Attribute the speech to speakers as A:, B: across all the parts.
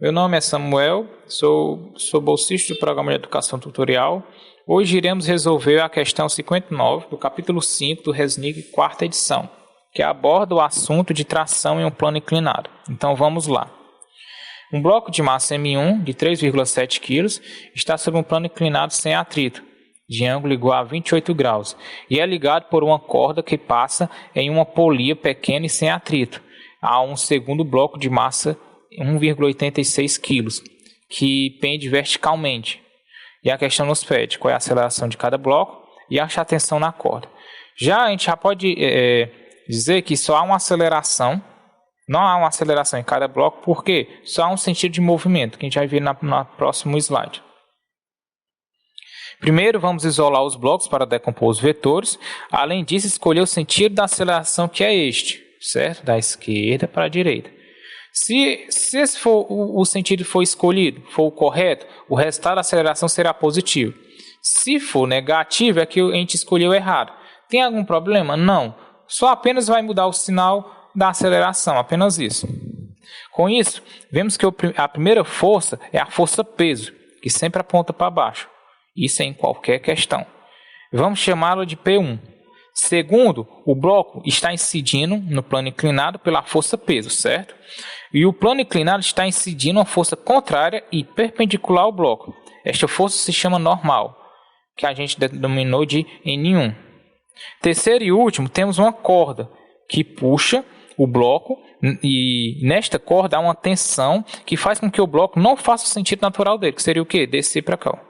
A: Meu nome é Samuel, sou bolsista do Programa de Educação Tutorial. Hoje iremos resolver a questão 59 do capítulo 5 do RESNIC, quarta edição, que aborda o assunto de tração em um plano inclinado. Então vamos lá. Um bloco de massa M1 de 3,7 kg está sobre um plano inclinado sem atrito, de ângulo igual a 28 graus, e é ligado por uma corda que passa em uma polia pequena e sem atrito a um segundo bloco de massa 1,86 kg, que pende verticalmente. E a questão nos pede qual é a aceleração de cada bloco e acha a tensão na corda. A gente já pode dizer que só há uma aceleração, não há uma aceleração em cada bloco, porque só há um sentido de movimento, que a gente vai ver no próximo slide. Primeiro, vamos isolar os blocos para decompor os vetores. Além disso, escolher o sentido da aceleração, que é este, certo? Da esquerda para a direita. Se esse for o sentido for escolhido, for o correto, o resultado da aceleração será positivo. Se for negativo, é que a gente escolheu errado. Tem algum problema? Não. Só apenas vai mudar o sinal da aceleração, apenas isso. Com isso, vemos que a primeira força é a força-peso, que sempre aponta para baixo. Isso é em qualquer questão. Vamos chamá-lo de P1. Segundo, o bloco está incidindo no plano inclinado pela força-peso, certo? E o plano inclinado está incidindo uma força contrária e perpendicular ao bloco. Esta força se chama normal, que a gente denominou de N1. Terceiro e último, temos uma corda que puxa o bloco, e nesta corda há uma tensão que faz com que o bloco não faça o sentido natural dele, que seria o quê? Descer para cá.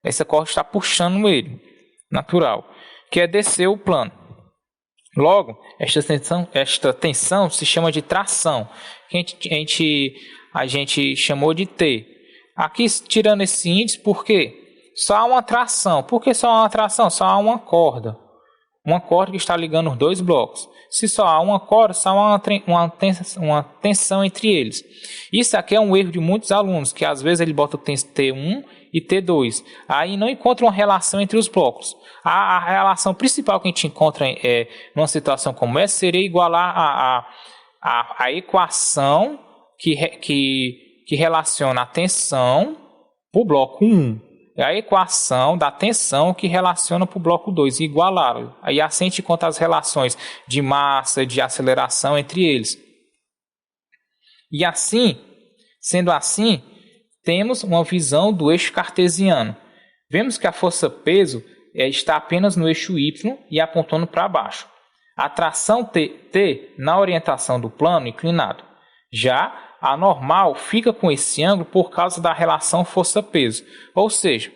A: Essa corda está puxando ele, natural, que é descer o plano. Logo, esta tensão se chama de tração, que a gente chamou de T. Aqui, tirando esse índice, por quê? Só há uma tração. Por que só há uma tração? Só há uma corda. Uma corda que está ligando os dois blocos. Se só há uma corda, só há uma tensão entre eles. Isso aqui é um erro de muitos alunos, que às vezes ele bota T1 e T2. Aí não encontra uma relação entre os blocos. A relação principal que a gente encontra numa situação como essa seria igualar a equação que relaciona a tensão para o bloco 1. É a equação da tensão que relaciona para o bloco 2, igualá-lo. Aí assim a gente encontra as relações de massa, de aceleração entre eles. E assim, sendo assim, temos uma visão do eixo cartesiano. Vemos que a força-peso está apenas no eixo Y e apontando para baixo. A tração T na orientação do plano inclinado. Já a normal fica com esse ângulo por causa da relação força-peso. Ou seja,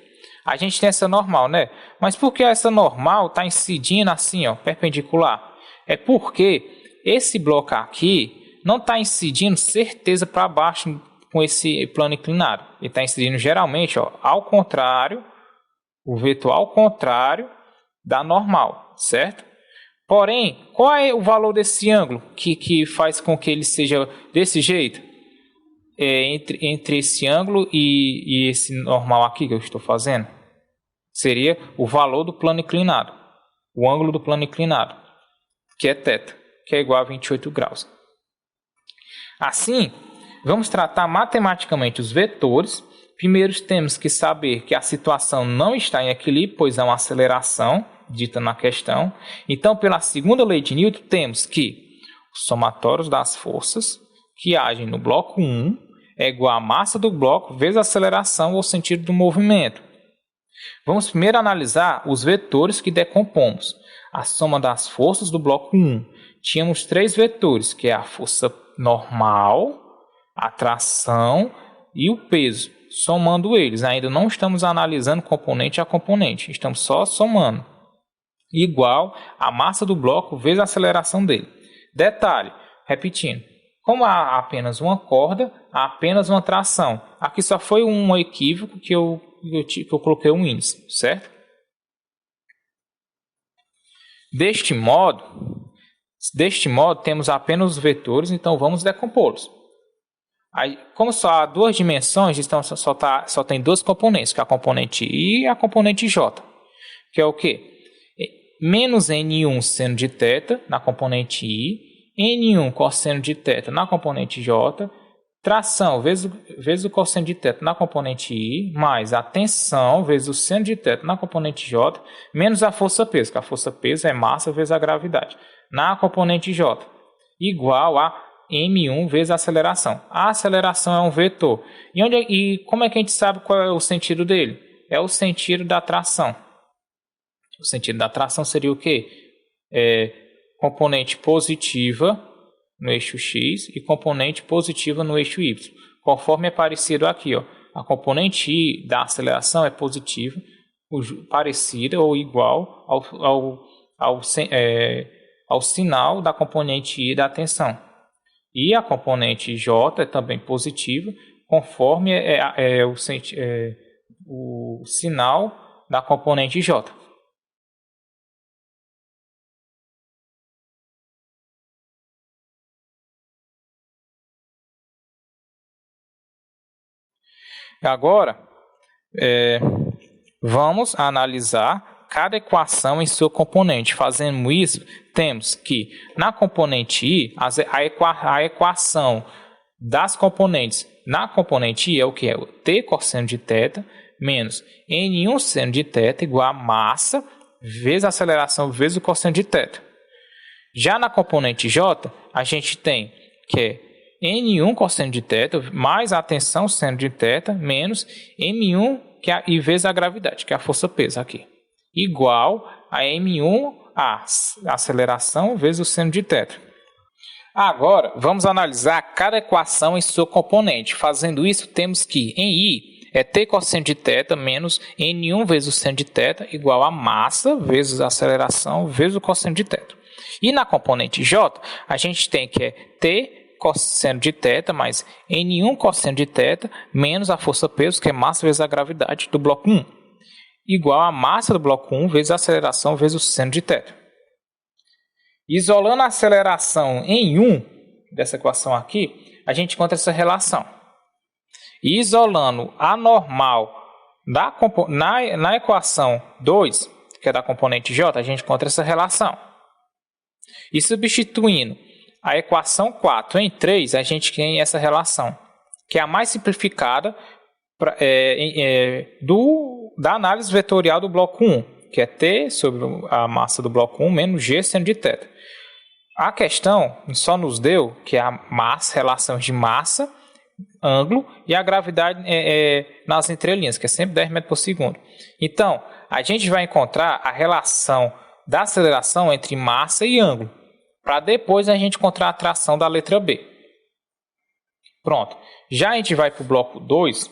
A: a gente tem essa normal, né? Mas por que essa normal está incidindo assim, ó, perpendicular? É porque esse bloco aqui não está incidindo certeza para baixo com esse plano inclinado. Ele está incidindo geralmente, ó, ao contrário, o vetor ao contrário da normal, certo? Porém, qual é o valor desse ângulo que faz com que ele seja desse jeito? Entre esse ângulo e esse normal aqui que eu estou fazendo, seria o valor do plano inclinado, o ângulo do plano inclinado, que é θ, que é igual a 28 graus. Assim, vamos tratar matematicamente os vetores. Primeiro temos que saber que a situação não está em equilíbrio, pois há uma aceleração dita na questão. Então, pela segunda lei de Newton, temos que os somatórios das forças que agem no bloco 1 é igual à massa do bloco vezes a aceleração ou sentido do movimento. Vamos primeiro analisar os vetores que decompomos. A soma das forças do bloco 1. Tínhamos três vetores, que é a força normal, a tração e o peso. Somando eles, ainda não estamos analisando componente a componente, estamos só somando. Igual a massa do bloco vezes a aceleração dele. Detalhe, repetindo. Como há apenas uma corda, há apenas uma tração. Aqui só foi um equívoco que eu coloquei um índice, certo? Deste modo, temos apenas os vetores, então vamos decompô-los. Aí, como só há duas dimensões, então só tem dois componentes, que é a componente I e a componente J. Que é o quê? Menos N1 seno de θ na componente I, N1 cosseno de θ na componente J, Tração vezes o cosseno de θ na componente I, mais a tensão vezes o seno de θ na componente J, menos a força-peso, que a força-peso é massa vezes a gravidade, na componente J, igual a M1 vezes a aceleração. A aceleração é um vetor. E como é que a gente sabe qual é o sentido dele? É o sentido da tração. O sentido da tração seria o quê? Componente positiva no eixo X e componente positiva no eixo Y. Conforme é parecido aqui, ó, a componente I da aceleração é positiva, parecida ou igual ao sinal da componente I da tensão. E a componente J é também positiva, conforme o sinal da componente J. Agora, vamos analisar cada equação em sua componente. Fazendo isso, temos que na componente I, a equação das componentes na componente I é o que? É o T cosseno de θ menos N1 seno de θ igual a massa vezes a aceleração vezes o cosseno de θ. Já na componente J, a gente tem que é N1 cosseno de θ mais a tensão seno de θ menos M1 e vezes a gravidade, que é a força-peso aqui, igual a M1 a aceleração vezes o seno de θ. Agora, vamos analisar cada equação em sua componente. Fazendo isso, temos que em I é T cosseno de θ menos N1 vezes o seno de θ igual a massa vezes a aceleração vezes o cosseno de θ. E na componente J, a gente tem que é T cosseno de θ mais N1 cosseno de θ menos a força-peso, que é massa vezes a gravidade do bloco 1, igual a massa do bloco 1 vezes a aceleração vezes o seno de θ. Isolando a aceleração em 1 dessa equação aqui, a gente encontra essa relação. E isolando a normal na equação 2, que é da componente J, a gente encontra essa relação. E substituindo a equação 4 em 3, a gente tem essa relação, que é a mais simplificada da análise vetorial do bloco 1, que é T sobre a massa do bloco 1 menos G seno de θ. A questão só nos deu que é a massa, relação de massa, ângulo e a gravidade nas entrelinhas, que é sempre 10 metros por segundo. Então, a gente vai encontrar a relação da aceleração entre massa e ângulo, para depois a gente encontrar a tração da letra B. Pronto. Já a gente vai para o bloco 2.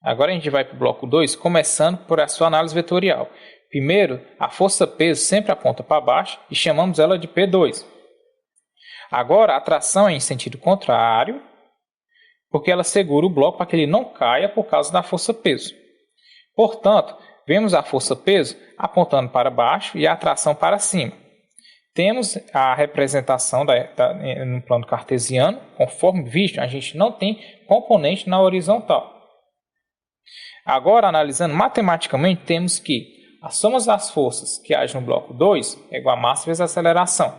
A: Agora a gente vai para o bloco 2, começando por a sua análise vetorial. Primeiro, a força-peso sempre aponta para baixo e chamamos ela de P2. Agora, a tração é em sentido contrário, porque ela segura o bloco para que ele não caia por causa da força-peso. Portanto, vemos a força-peso apontando para baixo e a tração para cima. Temos a representação no plano cartesiano. Conforme visto, a gente não tem componente na horizontal. Agora, analisando matematicamente, temos que a soma das forças que agem no bloco 2 é igual a massa vezes a aceleração.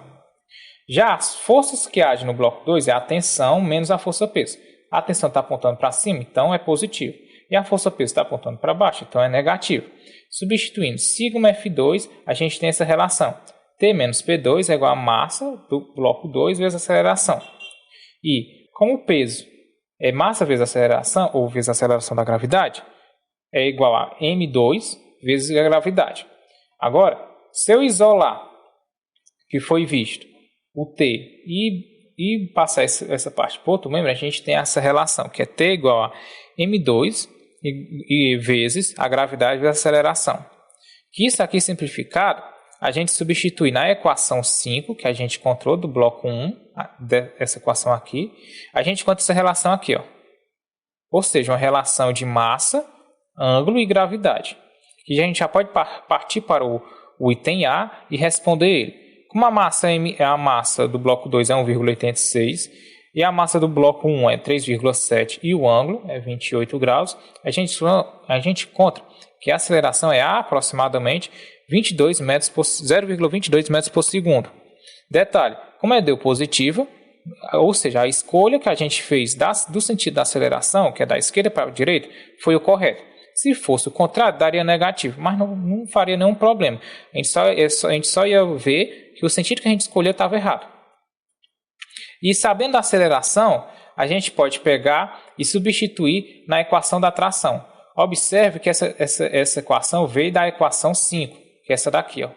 A: Já as forças que agem no bloco 2 é a tensão menos a força-peso. A tensão está apontando para cima, então é positivo. E a força-peso está apontando para baixo, então é negativo. Substituindo sigma F2, a gente tem essa relação. T menos P2 é igual a massa do bloco 2 vezes a aceleração. E como o peso é massa vezes a aceleração, ou vezes a aceleração da gravidade, é igual a M2 vezes a gravidade. Agora, se eu isolar que foi visto o T e passar essa parte para outro membro, a gente tem essa relação, que é T igual a M2 vezes a gravidade vezes a aceleração. Que isso aqui simplificado, a gente substitui na equação 5, que a gente encontrou do bloco 1, dessa equação aqui, a gente encontra essa relação aqui, ó. Ou seja, uma relação de massa, ângulo e gravidade. Que a gente já pode partir para o item A e responder ele. Como a massa do bloco 2 é 1,86 e a massa do bloco 1 é 3,7 e o ângulo é 28 graus, a gente encontra que a aceleração é aproximadamente 0,22 metros por segundo. Detalhe, como é deu positiva, ou seja, a escolha que a gente fez do sentido da aceleração, que é da esquerda para a direita, foi o correto. Se fosse o contrário, daria negativo, mas não faria nenhum problema. A gente só ia ver que o sentido que a gente escolheu estava errado. E sabendo da aceleração, a gente pode pegar e substituir na equação da tração. Observe que essa equação veio da equação 5, que é essa daqui. Ó.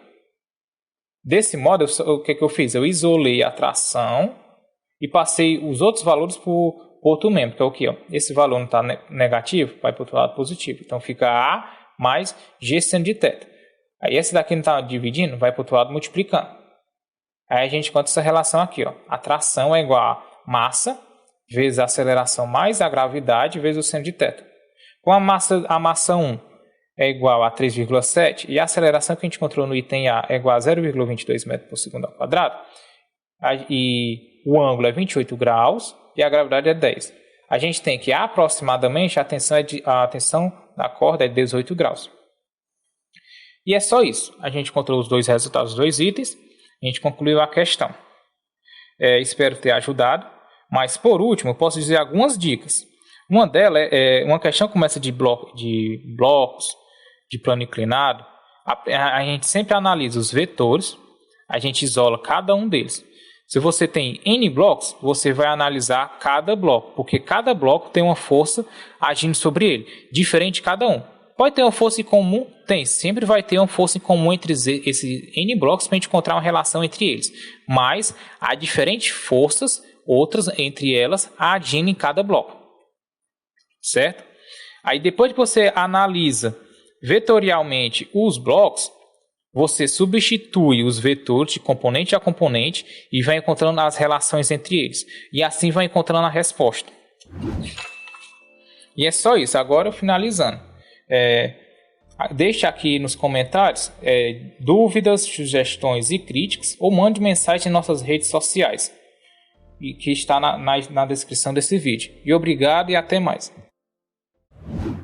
A: Desse modo, o que eu fiz? Eu isolei a tração e passei os outros valores para o outro membro, que é o quê? Ó? Esse valor não está negativo, vai para o outro lado positivo. Então fica A mais G seno de θ. Aí esse daqui não está dividindo, vai para o outro lado multiplicando. Aí a gente encontra essa relação aqui. Ó. A tração é igual a massa vezes a aceleração mais a gravidade vezes o seno de θ. Com a massa 1 é igual a 3,7 e a aceleração que a gente encontrou no item A é igual a 0,22 metros por segundo ao quadrado, e o ângulo é 28 graus e a gravidade é 10. A gente tem que aproximadamente a tensão da corda é 18 graus. E é só isso. A gente encontrou os dois resultados dos dois itens, a gente concluiu a questão. Espero ter ajudado, mas por último posso dizer algumas dicas. Uma delas é uma questão que começa de blocos de plano inclinado. A gente sempre analisa os vetores, a gente isola cada um deles. Se você tem N blocos, você vai analisar cada bloco, porque cada bloco tem uma força agindo sobre ele, diferente de cada um. Pode ter uma força em comum? Tem, sempre vai ter uma força em comum entre esses N blocos para a gente encontrar uma relação entre eles. Mas há diferentes forças, outras entre elas, agindo em cada bloco. Certo? Aí depois que você analisa vetorialmente os blocos, você substitui os vetores de componente a componente e vai encontrando as relações entre eles. E assim vai encontrando a resposta. E é só isso. Agora finalizando. Deixe aqui nos comentários dúvidas, sugestões e críticas ou mande mensagem em nossas redes sociais, que está na descrição desse vídeo. E obrigado e até mais.